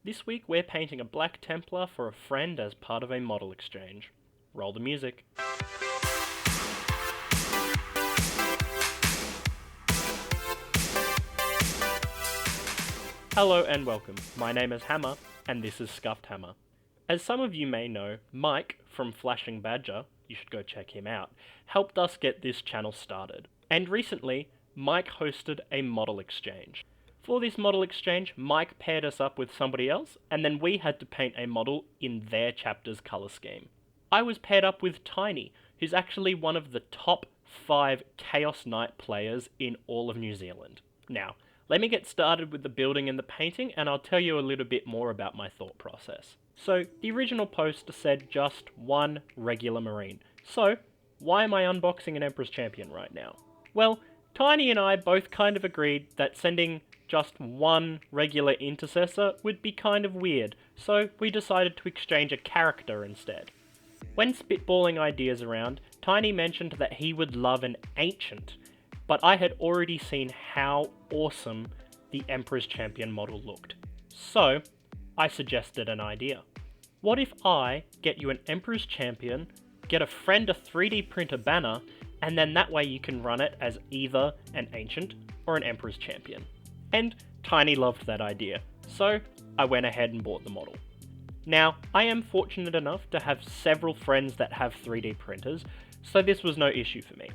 This week we're painting a Black Templar for a friend as part of a model exchange. Roll the music. Hello and welcome, my name is Hammer, and this is Scuffed Hammer. As some of you may know, Mike from Flashing Badger, you should go check him out, helped us get this channel started. And recently, Mike hosted a model exchange. For this model exchange, Mike paired us up with somebody else, and then we had to paint a model in their chapter's colour scheme. I was paired up with Tiny, who's actually one of the top 5 Chaos Knight players in all of New Zealand. Now, let me get started with the building and the painting, and I'll tell you a little bit more about my thought process. So, the original post said just one regular Marine. So, why am I unboxing an Emperor's Champion right now? Well, Tiny and I both kind of agreed that sending just one regular Intercessor would be kind of weird, so we decided to exchange a character instead. When spitballing ideas around, Tiny mentioned that he would love an Ancient, but I had already seen how awesome the Emperor's Champion model looked. So, I suggested an idea. What if I get you an Emperor's Champion, get a friend a 3D printer banner, and then that way you can run it as either an Ancient or an Emperor's Champion. And Tiny loved that idea, so I went ahead and bought the model. Now, I am fortunate enough to have several friends that have 3D printers, so this was no issue for me.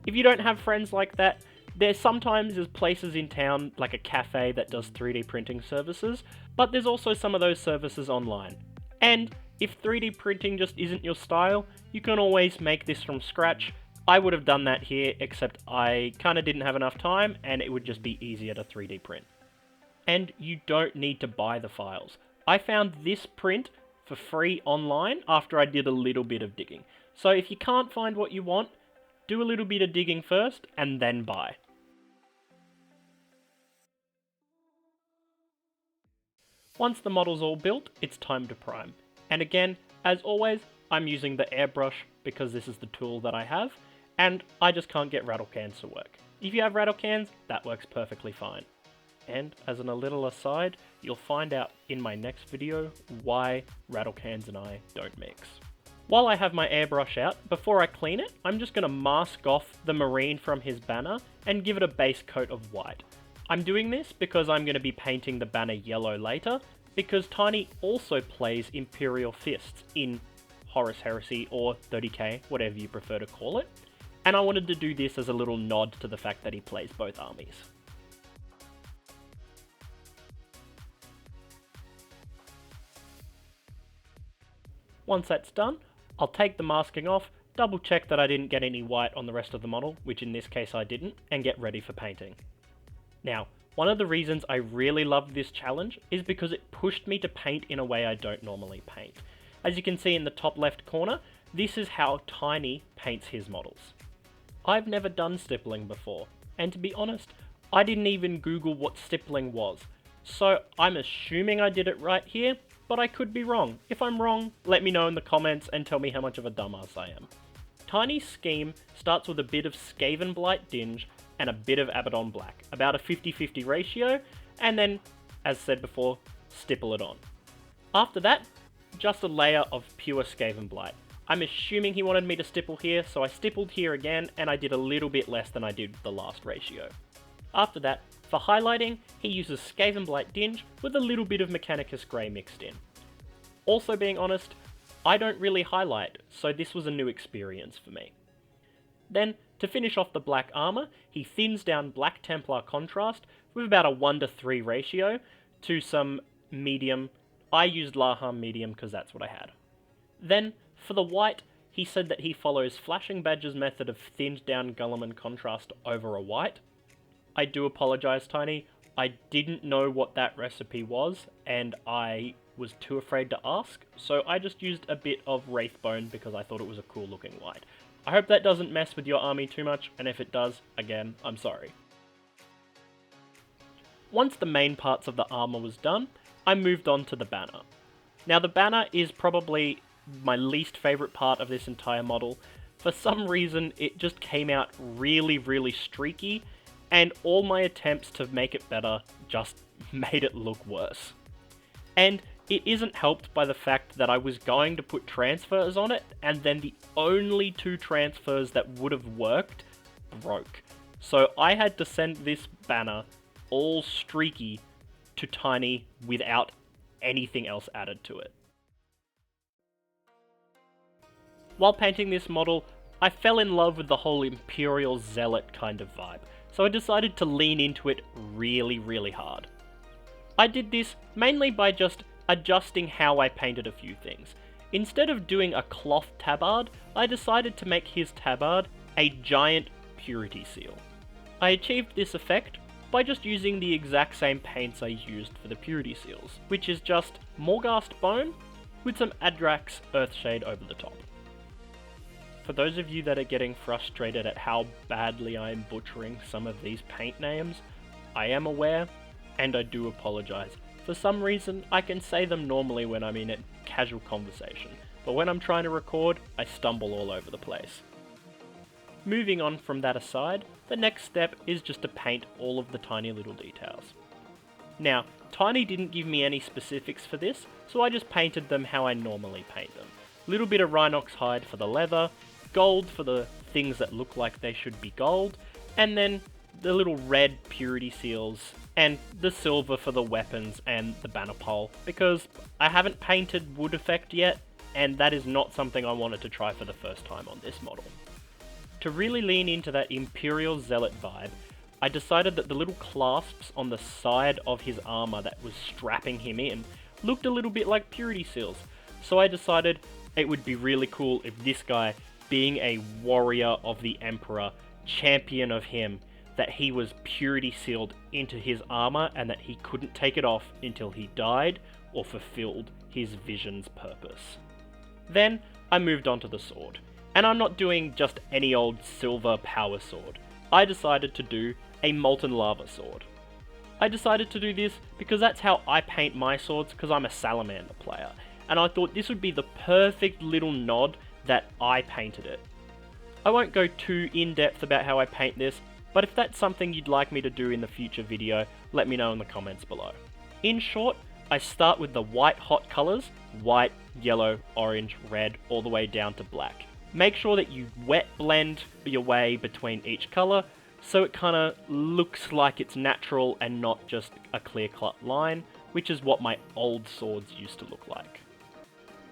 If you don't have friends like that, there sometimes is places in town, like a cafe that does 3D printing services, but there's also some of those services online. And if 3D printing just isn't your style, you can always make this from scratch. I would have done that here, except I kinda didn't have enough time, and it would just be easier to 3D print. And you don't need to buy the files. I found this print for free online after I did a little bit of digging. So if you can't find what you want, do a little bit of digging first, and then buy. Once the model's all built, it's time to prime. And again, as always, I'm using the airbrush because this is the tool that I have, and I just can't get rattle cans to work. If you have rattle cans, that works perfectly fine. And as a little aside, you'll find out in my next video why rattle cans and I don't mix. While I have my airbrush out, before I clean it, I'm just going to mask off the Marine from his banner and give it a base coat of white. I'm doing this because I'm going to be painting the banner yellow later, because Tiny also plays Imperial Fists in Horus Heresy or 30k, whatever you prefer to call it, and I wanted to do this as a little nod to the fact that he plays both armies. Once that's done, I'll take the masking off, double check that I didn't get any white on the rest of the model, which in this case I didn't, and get ready for painting. Now, one of the reasons I really loved this challenge is because it pushed me to paint in a way I don't normally paint. As you can see in the top left corner, this is how Tiny paints his models. I've never done stippling before, and to be honest, I didn't even Google what stippling was, so I'm assuming I did it right here, but I could be wrong. If I'm wrong, let me know in the comments and tell me how much of a dumbass I am. Tiny's scheme starts with a bit of Skaven Blight Dinge and a bit of Abaddon Black, about a 50-50 ratio, and then, as said before, stipple it on. After that, just a layer of pure Skaven Blight. I'm assuming he wanted me to stipple here, so I stippled here again, and I did a little bit less than I did the last ratio. After that, for highlighting, he uses Skaven Blight Dinge with a little bit of Mechanicus Grey mixed in. Also being honest, I don't really highlight, so this was a new experience for me. Then, to finish off the black armor, he thins down Black Templar contrast with about a 1:3 ratio to some medium. I used Laham medium because that's what I had. Then, for the white, he said that he follows Flashing Badger's method of thinned down Gulliman contrast over a white. I do apologise, Tiny. I didn't know what that recipe was, and I was too afraid to ask, so I just used a bit of Wraithbone because I thought it was a cool looking white. I hope that doesn't mess with your army too much, and if it does, again, I'm sorry. Once the main parts of the armor was done, I moved on to the banner. Now the banner is probably my least favourite part of this entire model. For some reason, it just came out really streaky, and all my attempts to make it better just made it look worse. And it isn't helped by the fact that I was going to put transfers on it, and then the only 2 transfers that would have worked broke. So I had to send this banner all streaky to Tiny without anything else added to it. While painting this model, I fell in love with the whole Imperial Zealot kind of vibe, so I decided to lean into it really hard. I did this mainly by just adjusting how I painted a few things. Instead of doing a cloth tabard, I decided to make his tabard a giant purity seal. I achieved this effect by just using the exact same paints I used for the purity seals, which is just Morghast Bone with some Adrax Earthshade over the top. For those of you that are getting frustrated at how badly I am butchering some of these paint names, I am aware, and I do apologise. For some reason, I can say them normally when I'm in a casual conversation, but when I'm trying to record, I stumble all over the place. Moving on from that aside, the next step is just to paint all of the tiny little details. Now, Tiny didn't give me any specifics for this, so I just painted them how I normally paint them. Little bit of Rhinox hide for the leather, gold for the things that look like they should be gold, and then the little red purity seals, and the silver for the weapons and the banner pole, because I haven't painted wood effect yet, and that is not something I wanted to try for the first time on this model. To really lean into that Imperial Zealot vibe, I decided that the little clasps on the side of his armor that was strapping him in looked a little bit like purity seals, so I decided it would be really cool if this guy, being a warrior of the Emperor, champion of him, that he was purity sealed into his armor and that he couldn't take it off until he died or fulfilled his vision's purpose. Then I moved on to the sword, and I'm not doing just any old silver power sword. I decided to do a molten lava sword. I decided to do this because that's how I paint my swords, because I'm a salamander player, and I thought this would be the perfect little nod that I painted it. I won't go too in-depth about how I paint this, but if that's something you'd like me to do in the future video, let me know in the comments below. In short, I start with the white hot colours, white, yellow, orange, red, all the way down to black. Make sure that you wet blend your way between each colour, so it kind of looks like it's natural and not just a clear-cut line, which is what my old swords used to look like.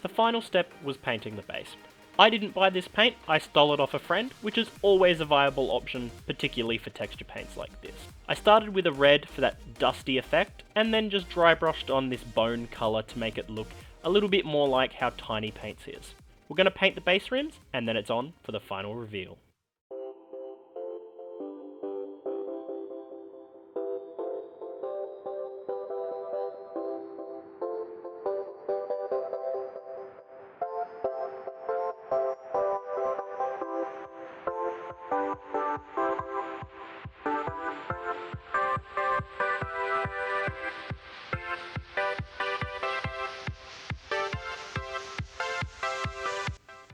The final step was painting the base. I didn't buy this paint, I stole it off a friend, which is always a viable option, particularly for texture paints like this. I started with a red for that dusty effect, and then just dry brushed on this bone colour to make it look a little bit more like how Tiny paints his. We're going to paint the base rims, and then it's on for the final reveal.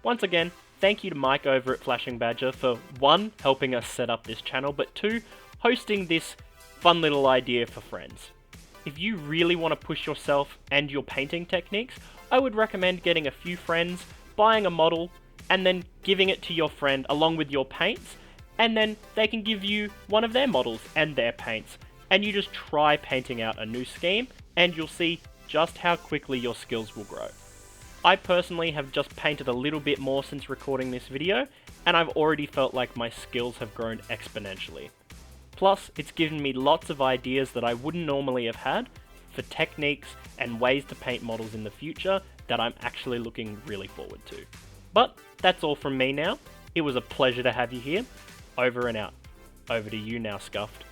Once again, thank you to Mike over at Flashing Badger for 1, helping us set up this channel, but 2, hosting this fun little idea for friends. If you really want to push yourself and your painting techniques, I would recommend getting a few friends, buying a model, and then giving it to your friend along with your paints, and then they can give you one of their models and their paints, and you just try painting out a new scheme, and you'll see just how quickly your skills will grow. I personally have just painted a little bit more since recording this video, and I've already felt like my skills have grown exponentially. Plus, it's given me lots of ideas that I wouldn't normally have had for techniques and ways to paint models in the future that I'm actually looking really forward to. But that's all from me now. It was a pleasure to have you here. Over and out. Over to you now, Scuffed.